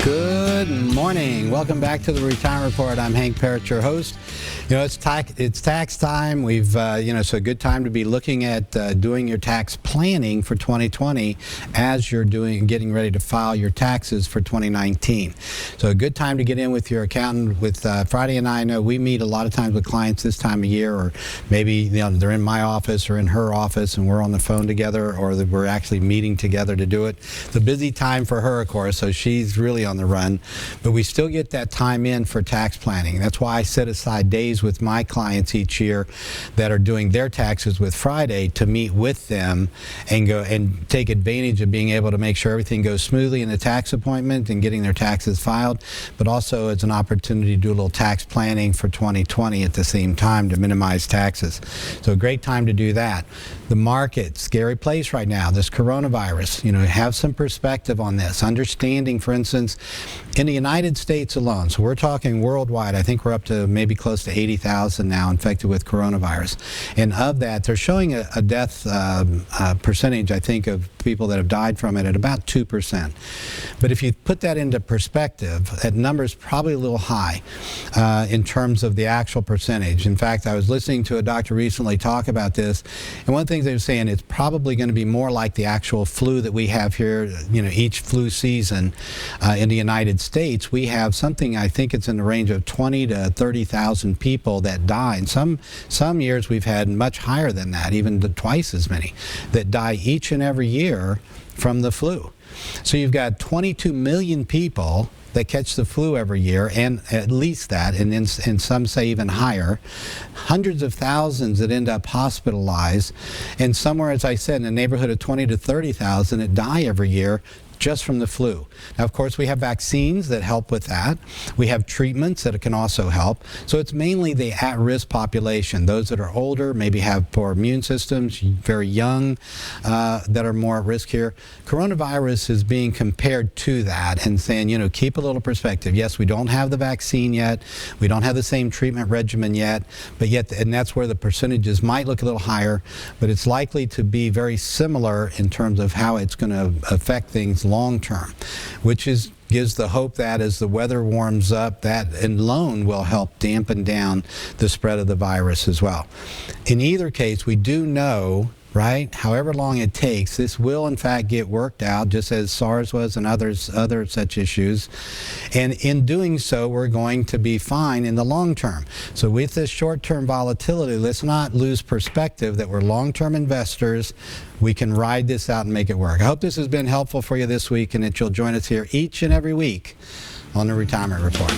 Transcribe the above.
Good morning. Welcome back to the Retirement Report. I'm Hank Parrott, your host. You know, it's tax time. We've, so a good time to be looking at doing your tax planning for 2020 as you're getting ready to file your taxes for 2019. So a good time to get in with your accountant. With Friday and I know we meet a lot of times with clients this time of year, or maybe they're in my office or in her office and we're on the phone together, or that we're actually meeting together to do it. It's a busy time for her, of course, so she's really on the run, but we still get that time in for tax planning. That's why I set aside days with my clients each year that are doing their taxes with Friday to meet with them and go and take advantage of being able to make sure everything goes smoothly in the tax appointment and getting their taxes filed, but also it's an opportunity to do a little tax planning for 2020 at the same time to minimize taxes. So a great time to do that. The market, scary place right now, this coronavirus, have some perspective on this. Understanding, for instance, in the United States alone, so we're talking worldwide, I think we're up to maybe close to 80,000 now infected with coronavirus. And of that, they're showing a death percentage, I think, of people that have died from it at about 2%. But if you put that into perspective, that number is probably a little high in terms of the actual percentage. In fact, I was listening to a doctor recently talk about this, and one of the things they were saying, it's probably going to be more like the actual flu that we have here, each flu season in the United States. We have something, I think it's in the range of 20 to 30,000 people that die. And some years we've had much higher than that, even twice as many, that die each and every year from the flu. So you've got 22 million people that catch the flu every year, and at least that, and some say even higher. Hundreds of thousands that end up hospitalized, and somewhere, as I said, in the neighborhood of 20 to 30,000 that die every year just from the flu. Now, of course, we have vaccines that help with that. We have treatments that can also help. So it's mainly the at-risk population, those that are older, maybe have poor immune systems, very young, that are more at risk here. Coronavirus is being compared to that and saying, keep a little perspective. Yes, we don't have the vaccine yet. We don't have the same treatment regimen yet, and that's where the percentages might look a little higher, but it's likely to be very similar in terms of how it's going to affect things long term, which gives the hope that as the weather warms up, that alone will help dampen down the spread of the virus as well. In either case, we do know, right, however long it takes, this will in fact get worked out, just as SARS was and other such issues. And in doing so, we're going to be fine in the long term. So with this short-term volatility, let's not lose perspective that we're long-term investors. We can ride this out and make it work. I hope this has been helpful for you this week, and that you'll join us here each and every week on the Retirement Report.